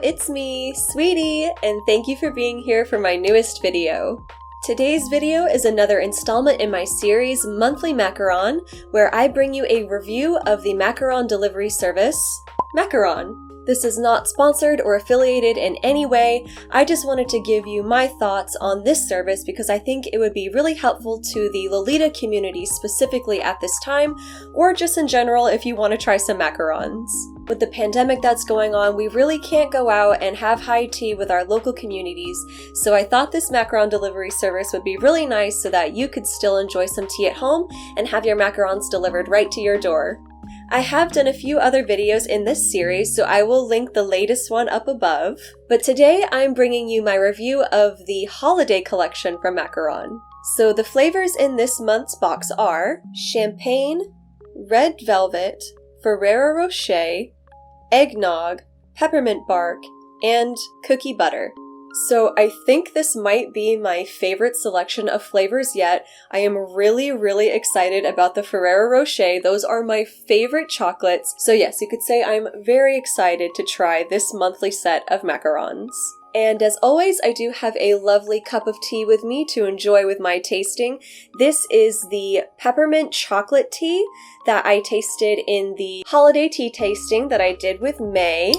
it's me, Sweetie, and thank you for being here for my newest video. Today's video is another installment in my series Monthly Macaron, where I bring you a review of the macaron delivery service, Ma-Ka-Rohn. This is not sponsored or affiliated in any way. I just wanted to give you my thoughts on this service because I think it would be really helpful to the Lolita community specifically at this time, or just in general if you want to try some macarons. With the pandemic that's going on, we really can't go out and have high tea with our local communities, so I thought this macaron delivery service would be really nice so that you could still enjoy some tea at home and have your macarons delivered right to your door. I have done a few other videos in this series, so I will link the latest one up above. But today I'm bringing you my review of the holiday collection from Ma-Ka-Rohn. So the flavors in this month's box are Champagne, Red Velvet, Ferrero Rocher, Eggnog, Peppermint Bark, and Cookie Butter. So I think this might be my favorite selection of flavors yet. I am really excited about the Ferrero Rocher. Those are my favorite chocolates. So yes, you could say I'm very excited to try this monthly set of macarons. And as always, I do have a lovely cup of tea with me to enjoy with my tasting. This is the peppermint chocolate tea that I tasted in the holiday tea tasting that I did with May.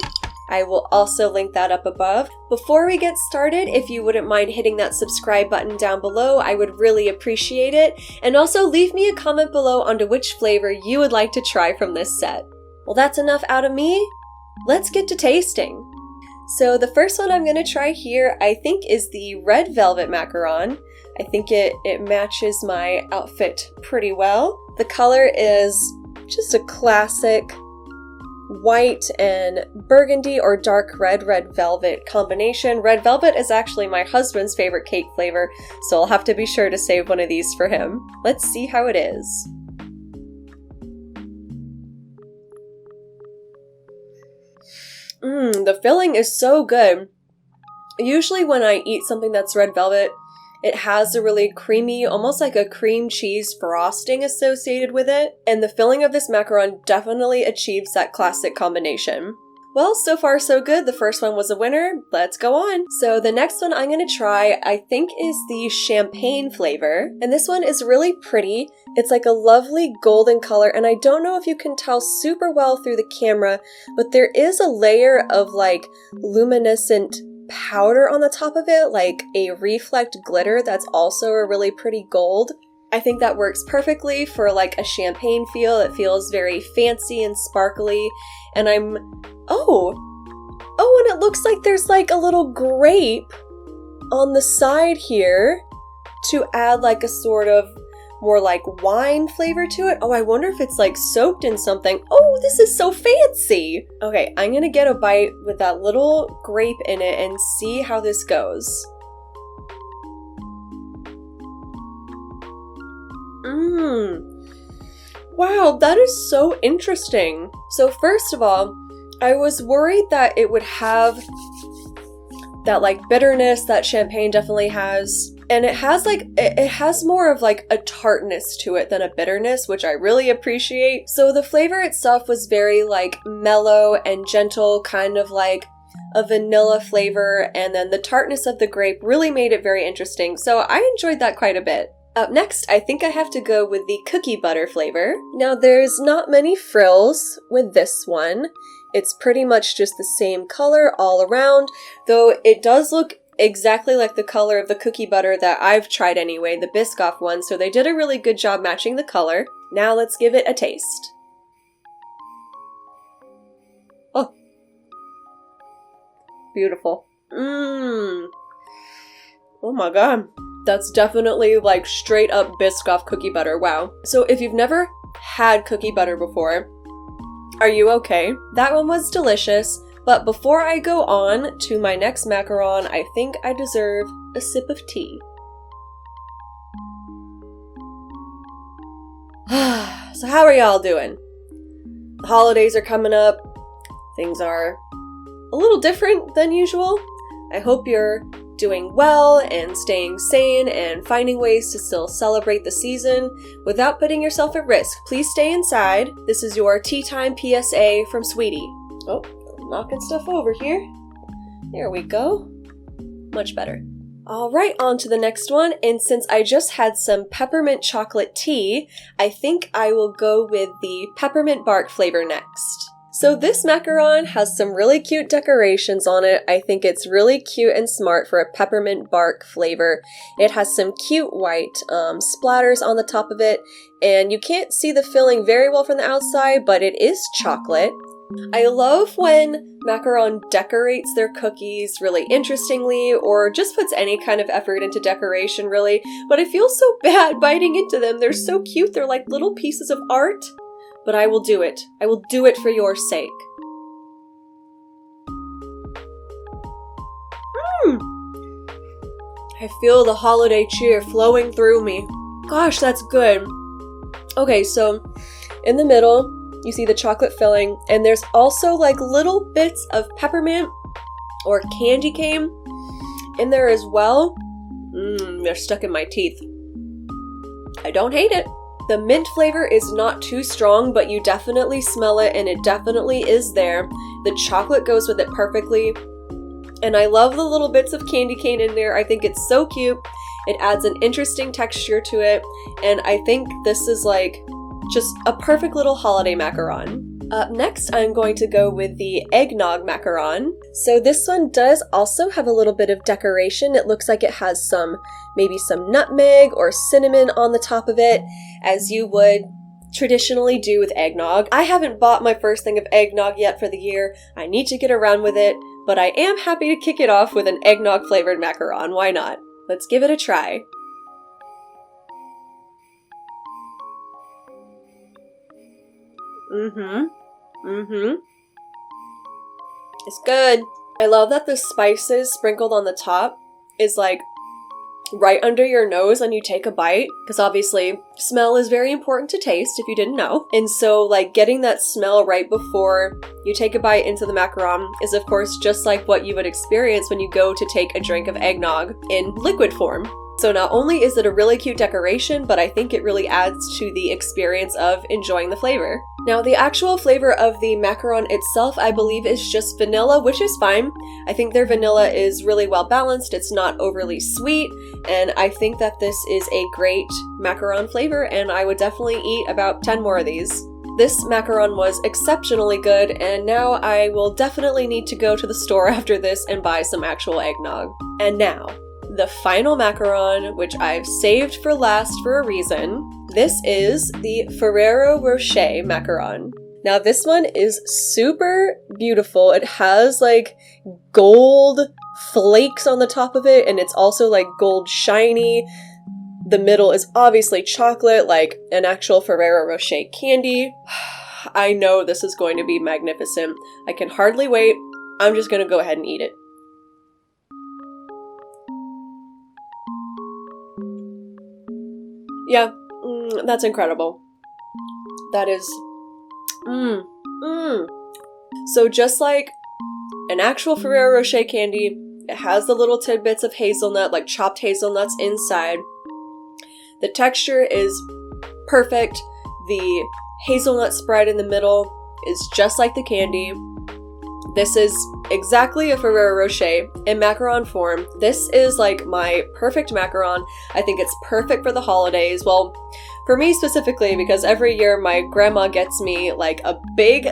I will also link that up above. Before we get started, if you wouldn't mind hitting that subscribe button down below, I would really appreciate it. And also leave me a comment below onto which flavor you would like to try from this set. Well, that's enough out of me. Let's get to tasting. So the first one I'm going to try here, I think, is the Red Velvet Macaron. I think it matches my outfit pretty well. The color is just a classic white and burgundy or dark red velvet combination. Red velvet is actually my husband's favorite cake flavor, so I'll have to be sure to save one of these for him. Let's see how it is. The filling is so good. Usually when I eat something that's red velvet, it has a really creamy, almost like a cream cheese frosting associated with it, and the filling of this macaron definitely achieves that classic combination. Well, so far so good. The first one was a winner. Let's go on. So the next one I'm going to try, I think, is the champagne flavor, and this one is really pretty. It's like a lovely golden color, and I don't know if you can tell super well through the camera, but there is a layer of like luminescent powder on the top of it, like a reflect glitter that's also a really pretty gold. I think that works perfectly for like a champagne feel. It feels very fancy and sparkly, and and it looks like there's like a little grape on the side here to add like a sort of more like wine flavor to it. Oh, I wonder if it's like soaked in something. Oh, this is so fancy. Okay, I'm gonna get a bite with that little grape in it and see how this goes. Wow, that is so interesting. So first of all, I was worried that it would have that like bitterness that champagne definitely has. And it has more of like a tartness to it than a bitterness, which I really appreciate. So the flavor itself was very like mellow and gentle, kind of like a vanilla flavor. And then the tartness of the grape really made it very interesting. So I enjoyed that quite a bit. Up next, I think I have to go with the cookie butter flavor. Now there's not many frills with this one. It's pretty much just the same color all around, though it does look exactly like the color of the cookie butter that I've tried anyway, the Biscoff one, so they did a really good job matching the color. Now let's give it a taste. Oh. Beautiful. Oh my god. That's definitely like straight up Biscoff cookie butter, wow. So if you've never had cookie butter before, are you okay? That one was delicious. But before I go on to my next macaron, I think I deserve a sip of tea. So how are y'all doing? The holidays are coming up. Things are a little different than usual. I hope you're doing well and staying sane and finding ways to still celebrate the season without putting yourself at risk. Please stay inside. This is your tea time PSA from Sweetie. Oh, knocking stuff over here. There we go. Much better. Alright, on to the next one, and since I just had some peppermint chocolate tea, I think I will go with the Peppermint Bark flavor next. So this macaron has some really cute decorations on it. I think it's really cute and smart for a peppermint bark flavor. It has some cute white splatters on the top of it, and you can't see the filling very well from the outside, but it is chocolate. I love when Macaron decorates their cookies really interestingly, or just puts any kind of effort into decoration really, but I feel so bad biting into them. They're so cute, they're like little pieces of art. But I will do it. I will do it for your sake. I feel the holiday cheer flowing through me. Gosh, that's good. Okay, so in the middle, you see the chocolate filling, and there's also like little bits of peppermint or candy cane in there as well. They're stuck in my teeth. I don't hate it. The mint flavor is not too strong, but you definitely smell it, and it definitely is there. The chocolate goes with it perfectly, and I love the little bits of candy cane in there. I think it's so cute. It adds an interesting texture to it, and I think this is like just a perfect little holiday macaron. Up next, I'm going to go with the Eggnog Macaron. So this one does also have a little bit of decoration. It looks like it has maybe some nutmeg or cinnamon on the top of it, as you would traditionally do with eggnog. I haven't bought my first thing of eggnog yet for the year. I need to get around with it, but I am happy to kick it off with an eggnog flavored macaron. Why not? Let's give it a try. It's good. I love that the spices sprinkled on the top is like right under your nose when you take a bite, because obviously smell is very important to taste if you didn't know. And so like getting that smell right before you take a bite into the macaron is of course just like what you would experience when you go to take a drink of eggnog in liquid form. So not only is it a really cute decoration, but I think it really adds to the experience of enjoying the flavor. Now, the actual flavor of the macaron itself, I believe, is just vanilla, which is fine. I think their vanilla is really well balanced. It's not overly sweet, and I think that this is a great macaron flavor, and I would definitely eat about 10 more of these. This macaron was exceptionally good, and now I will definitely need to go to the store after this and buy some actual eggnog. And now, the final macaron, which I've saved for last for a reason. This is the Ferrero Rocher macaron. Now this one is super beautiful. It has like gold flakes on the top of it, and it's also like gold shiny. The middle is obviously chocolate, like an actual Ferrero Rocher candy. I know this is going to be magnificent. I can hardly wait. I'm just gonna go ahead and eat it. Yeah, that's incredible. That is, So just like an actual Ferrero Rocher candy, it has the little tidbits of hazelnut, like chopped hazelnuts inside. The texture is perfect. The hazelnut spread in the middle is just like the candy. This is exactly a Ferrero Rocher in macaron form. This is like my perfect macaron. I think it's perfect for the holidays. Well, for me specifically, because every year my grandma gets me like a big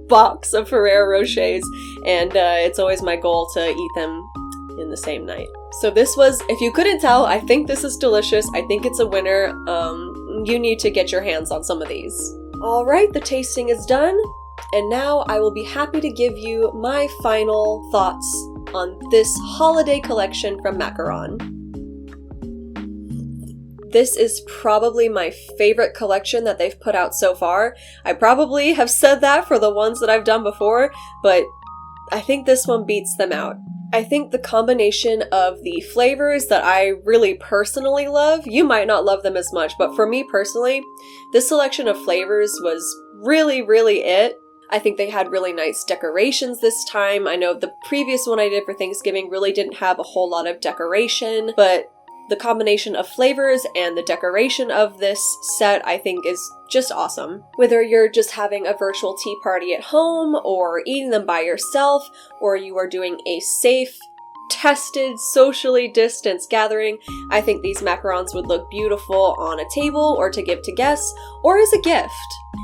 box of Ferrero Rochers, and it's always my goal to eat them in the same night. So this was, if you couldn't tell, I think this is delicious. I think it's a winner. You need to get your hands on some of these. All right, the tasting is done. And now I will be happy to give you my final thoughts on this holiday collection from Macaron. This is probably my favorite collection that they've put out so far. I probably have said that for the ones that I've done before, but I think this one beats them out. I think the combination of the flavors that I really personally love, you might not love them as much, but for me personally, this selection of flavors was really, really it. I think they had really nice decorations this time. I know the previous one I did for Thanksgiving really didn't have a whole lot of decoration, but the combination of flavors and the decoration of this set I think is just awesome. Whether you're just having a virtual tea party at home, or eating them by yourself, or you are doing a safe, tested, socially distanced gathering, I think these macarons would look beautiful on a table or to give to guests, or as a gift.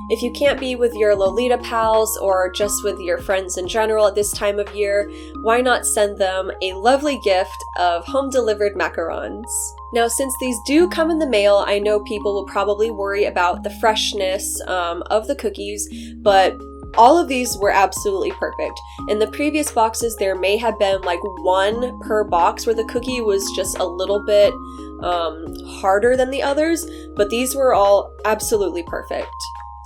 If you can't be with your Lolita pals or just with your friends in general at this time of year, why not send them a lovely gift of home-delivered macarons? Now, since these do come in the mail, I know people will probably worry about the freshness of the cookies, but all of these were absolutely perfect. In the previous boxes, there may have been like one per box where the cookie was just a little bit harder than the others, but these were all absolutely perfect.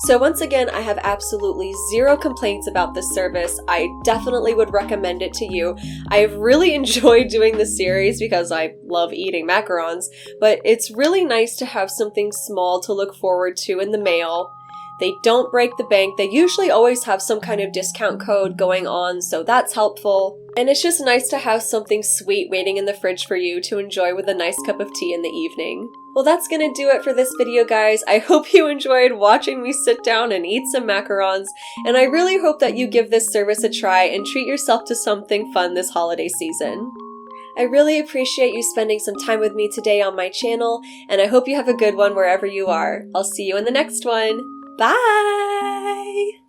So once again, I have absolutely zero complaints about this service. I definitely would recommend it to you. I've really enjoyed doing this series because I love eating macarons, but it's really nice to have something small to look forward to in the mail. They don't break the bank. They usually always have some kind of discount code going on, so that's helpful. And it's just nice to have something sweet waiting in the fridge for you to enjoy with a nice cup of tea in the evening. Well, that's gonna do it for this video, guys. I hope you enjoyed watching me sit down and eat some macarons, and I really hope that you give this service a try and treat yourself to something fun this holiday season. I really appreciate you spending some time with me today on my channel, and I hope you have a good one wherever you are. I'll see you in the next one. Bye!